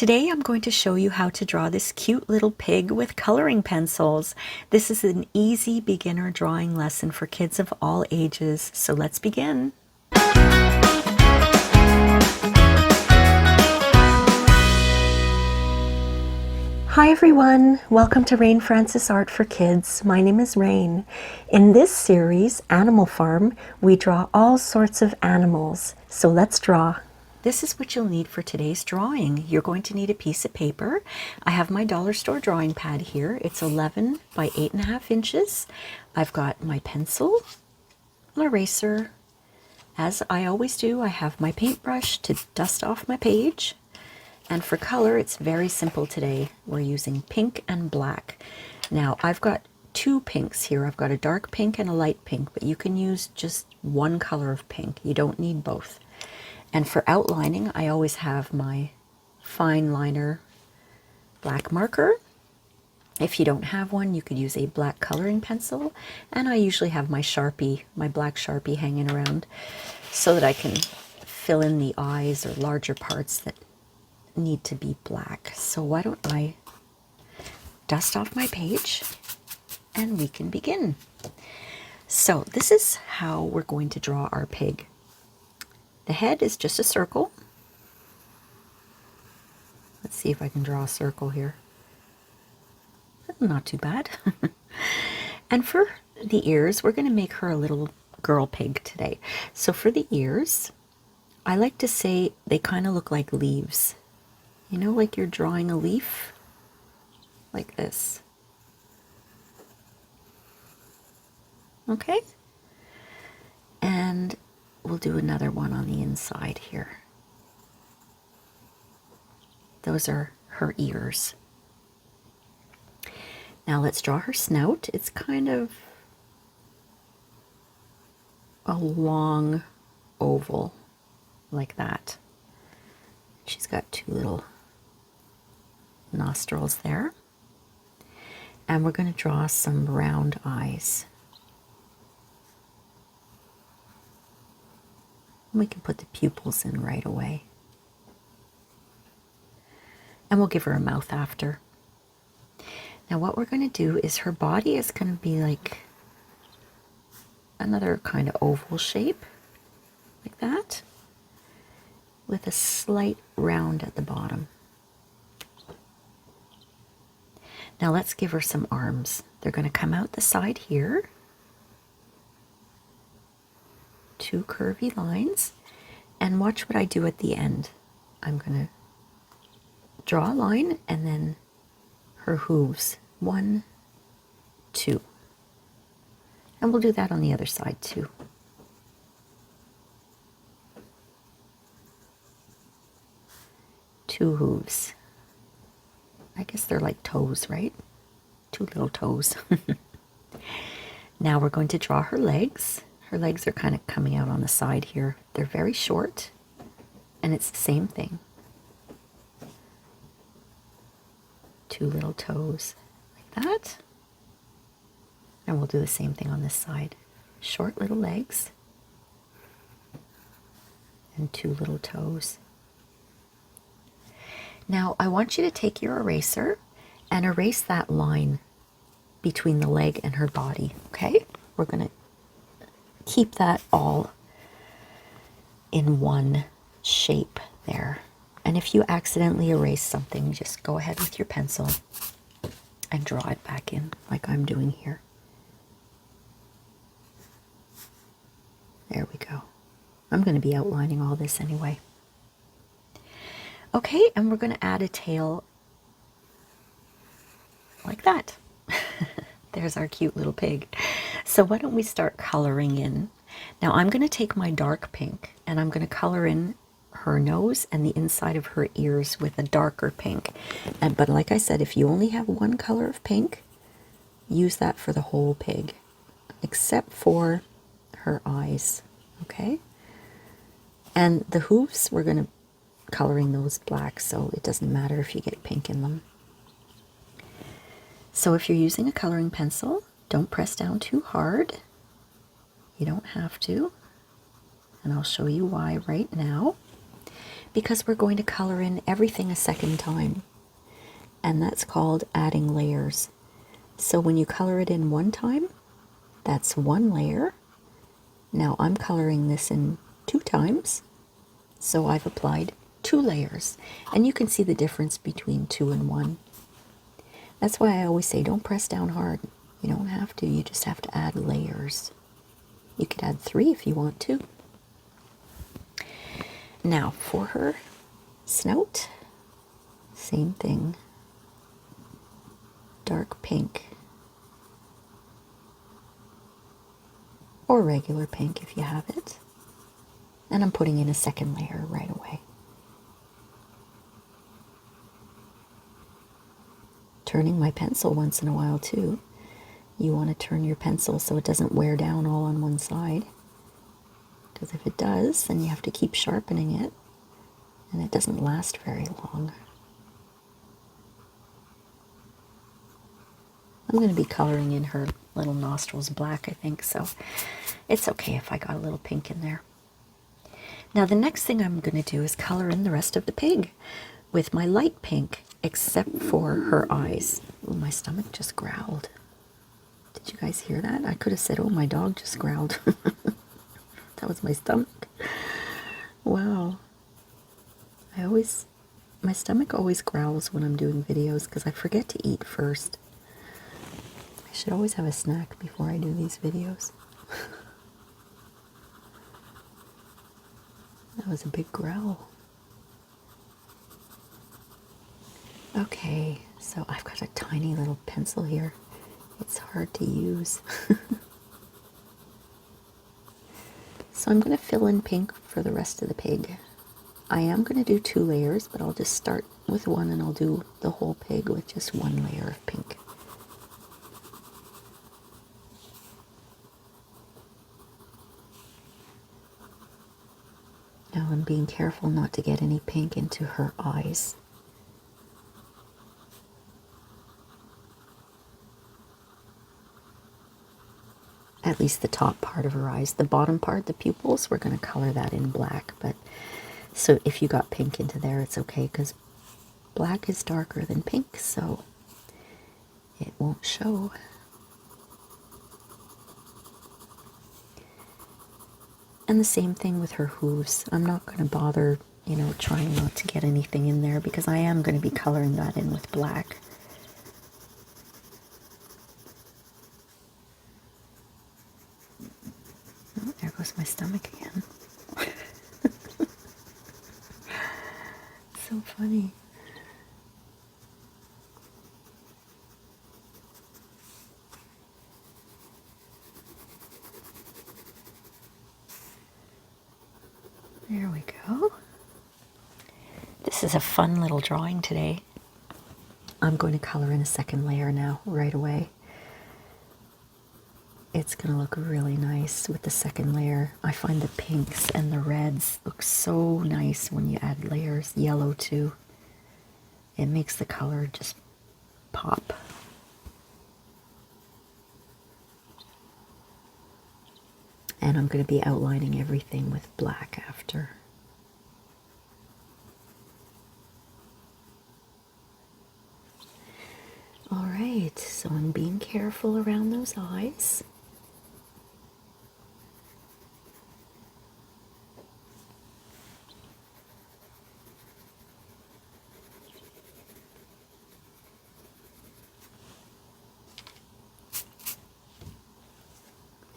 Today I'm going to show you how to draw this cute little pig with coloring pencils. This is an easy beginner drawing lesson for kids of all ages, so let's begin. Hi everyone, welcome to Rain Francis Art for Kids. My name is Rain. In this series, Animal Farm, we draw all sorts of animals. So let's draw. This is what you'll need for today's drawing. You're going to need a piece of paper. I have my dollar store drawing pad here. It's 11 by 8.5 inches. I've got my pencil, an eraser. As I always do, I have my paintbrush to dust off my page. And for color, it's very simple today. We're using pink and black. Now, I've got two pinks here. I've got a dark pink and a light pink, but you can use just one color of pink. You don't need both. And for outlining, I always have my fine liner black marker. If you don't have one, you could use a black coloring pencil. And I usually have my Sharpie, my black Sharpie hanging around so that I can fill in the eyes or larger parts that need to be black. So why don't I dust off my page and we can begin. So this is how we're going to draw our pig. The head is just a circle. Let's see if I can draw a circle here. Not too bad. And for the ears, we're going to make her a little girl pig today. So for the ears, I like to say they kind of look like leaves. You know, like you're drawing a leaf, like this. Okay? And we'll do another one on the inside here. Those are her ears. Now let's draw her snout. It's kind of a long oval, like that. She's got two little nostrils there. And we're going to draw some round eyes. We can put the pupils in right away. And we'll give her a mouth after. Now what we're going to do is her body is going to be like another kind of oval shape, like that, with a slight round at the bottom. Now let's give her some arms. They're going to come out the side here. Two curvy lines. And watch what I do at the end. I'm going to draw a line and then her hooves. 1, 2. And we'll do that on the other side too. Two hooves. I guess they're like toes, right? Two little toes. Now we're going to draw her legs. Her legs are kind of coming out on the side here. They're very short, and it's the same thing. Two little toes, like that. And we'll do the same thing on this side. Short little legs, and two little toes. Now, I want you to take your eraser and erase that line between the leg and her body, okay? We're going to keep that all in one shape there. And if you accidentally erase something, just go ahead with your pencil and draw it back in like I'm doing here. There we go. I'm going to be outlining all this anyway. Okay, and we're going to add a tail like that. There's our cute little pig. So why don't we start coloring in? Now I'm going to take my dark pink and I'm going to color in her nose and the inside of her ears with a darker pink. But like I said, if you only have one color of pink, use that for the whole pig, except for her eyes, okay? And the hooves, we're going to coloring those black, so it doesn't matter if you get pink in them. So if you're using a coloring pencil, don't press down too hard. You don't have to. And I'll show you why right now. because we're going to color in everything a second time, and that's called adding layers. So when you color it in one time, that's one layer. Now I'm coloring this in 2 times, so I've applied 2 layers, and you can see the difference between 2 and 1. That's why I always say don't press down hard. You don't have to, you just have to add layers. You could add 3 if you want to. Now for her snout, same thing. Dark pink. Or regular pink if you have it. And I'm putting in a second layer right away. Turning my pencil once in a while too. You want to turn your pencil so it doesn't wear down all on one side. Because if it does, then you have to keep sharpening it, and it doesn't last very long. I'm going to be coloring in her little nostrils black, I think, so it's okay if I got a little pink in there. Now the next thing I'm going to do is color in the rest of the pig with my light pink, except for her eyes. Oh, my stomach just growled. Did you guys hear that? I could have said, oh, my dog just growled. That was my stomach. Wow. My stomach always growls when I'm doing videos because I forget to eat first. I should always have a snack before I do these videos. That was a big growl. Okay, so I've got a tiny little pencil here. It's hard to use. So I'm going to fill in pink for the rest of the pig. I am going to do 2 layers, but I'll just start with 1 and I'll do the whole pig with just 1 layer of pink. Now I'm being careful not to get any pink into her eyes. At least the top part of her eyes. The bottom part, the pupils, we're going to color that in black. But so if you got pink into there, it's okay, because black is darker than pink, so it won't show. And the same thing with her hooves. I'm not going to bother, trying not to get anything in there, because I am going to be coloring that in with black. Oh, there goes my stomach again. So funny. There we go. This is a fun little drawing today. I'm going to color in a second layer now, right away. It's going to look really nice with the second layer. I find the pinks and the reds look so nice when you add layers. Yellow too. It makes the color just pop. And I'm going to be outlining everything with black after. All right, so I'm being careful around those eyes.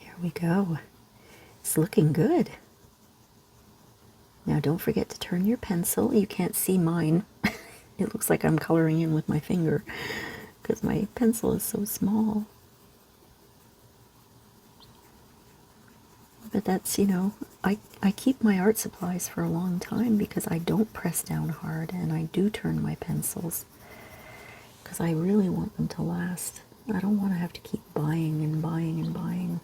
There we go. It's looking good. Now don't forget to turn your pencil. You can't see mine. It looks like I'm coloring in with my finger because my pencil is so small. But that's, I keep my art supplies for a long time because I don't press down hard, and I do turn my pencils because I really want them to last. I don't want to have to keep buying and buying and buying.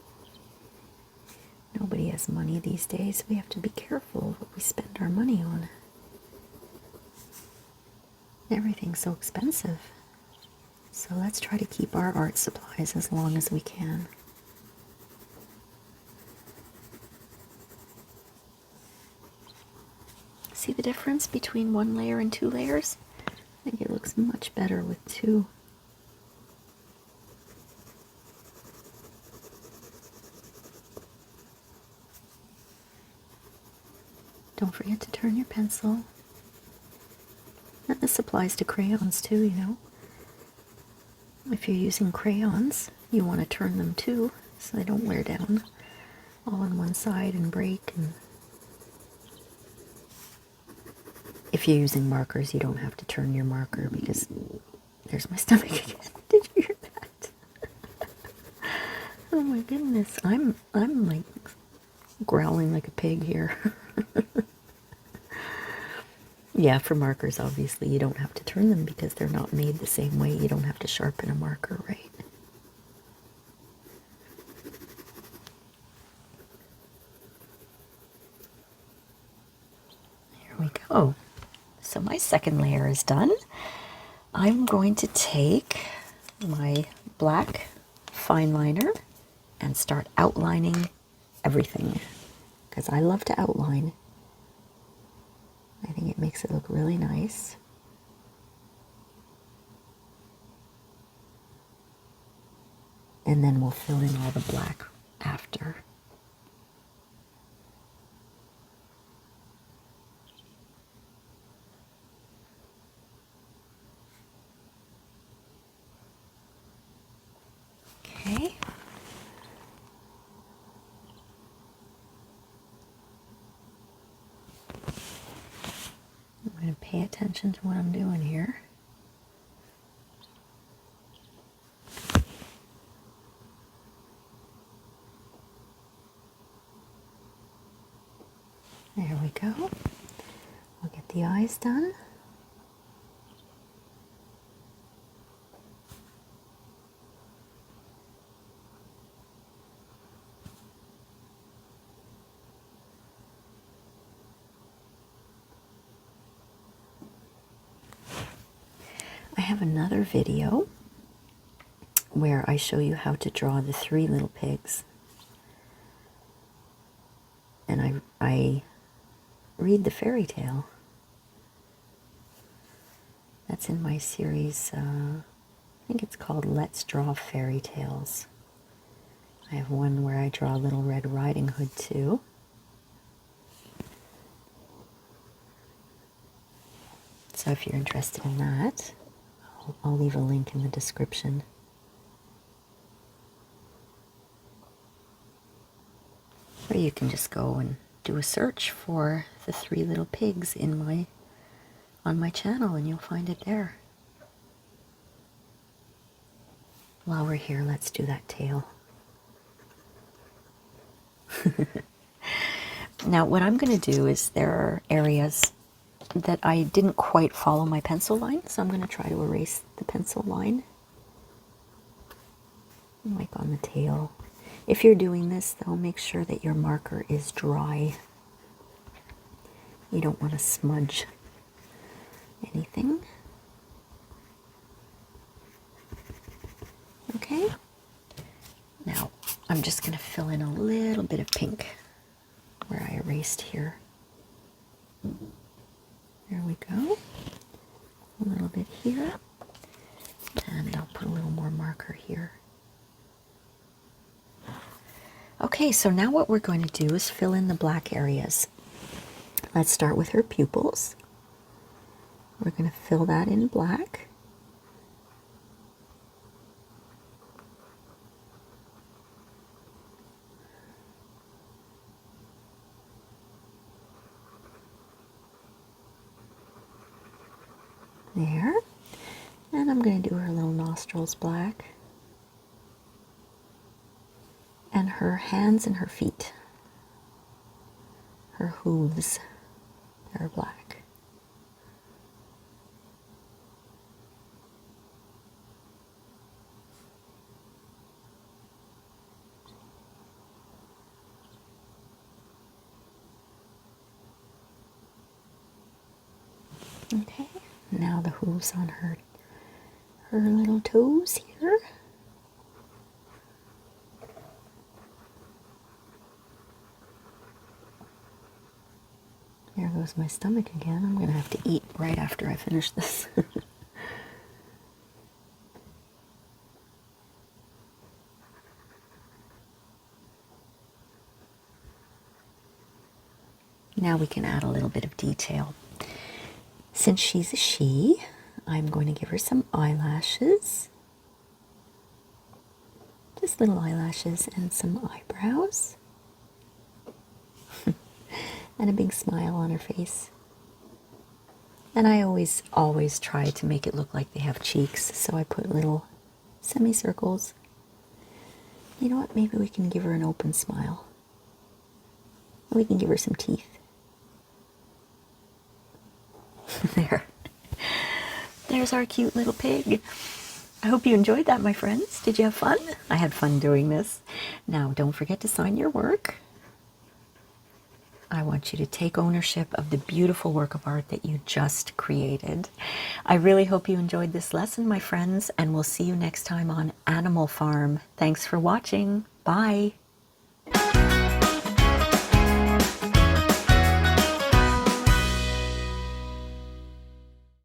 Nobody has money these days. We have to be careful what we spend our money on. Everything's so expensive. So let's try to keep our art supplies as long as we can. See the difference between one layer and 2 layers? I think it looks much better with 2. Don't forget to turn your pencil. And this applies to crayons too, you know. If you're using crayons, you want to turn them too, so they don't wear down all on one side and break. And if you're using markers, you don't have to turn your marker, because there's my stomach again. Did you hear that? Oh my goodness, I'm like growling like a pig here. Yeah, for markers, obviously, you don't have to turn them because they're not made the same way. You don't have to sharpen a marker, right? There we go. So my second layer is done. I'm going to take my black fine liner and start outlining everything, because I love to outline. I think it makes it look really nice. And then we'll fill in all the black after. Okay. I'm going to pay attention to what I'm doing here. There we go. We'll get the eyes done. I have another video where I show you how to draw the 3 little pigs. And I read the fairy tale. That's in my series, I think it's called Let's Draw Fairy Tales. I have one where I draw Little Red Riding Hood too. So if you're interested in that, I'll leave a link in the description. Or you can just go and do a search for the 3 little pigs on my channel, and you'll find it there. While we're here, let's do that tail. Now what I'm going to do is, there are areas that I didn't quite follow my pencil line, so I'm going to try to erase the pencil line, like on the tail. If you're doing this, though, make sure that your marker is dry. You don't want to smudge anything. Okay, now I'm just going to fill in a little bit of pink where I erased here. There we go. A little bit here. And I'll put a little more marker here. Okay, so now what we're going to do is fill in the black areas. Let's start with her pupils. We're going to fill that in black. There. And I'm going to do her little nostrils black. And her hands and her feet. Her hooves, they're black. Okay, now the hooves on her little toes here. There goes my stomach again. I'm going to have to eat right after I finish this. Now we can add a little bit of detail. Since she's a she, I'm going to give her some eyelashes. Just little eyelashes and some eyebrows. And a big smile on her face. And I always try to make it look like they have cheeks, so I put little semicircles. You know what, maybe we can give her an open smile. We can give her some teeth. There. There's our cute little pig. I hope you enjoyed that, my friends. Did you have fun? I had fun doing this. Now, don't forget to sign your work. I want you to take ownership of the beautiful work of art that you just created. I really hope you enjoyed this lesson, my friends, and we'll see you next time on Animal Farm. Thanks for watching. Bye.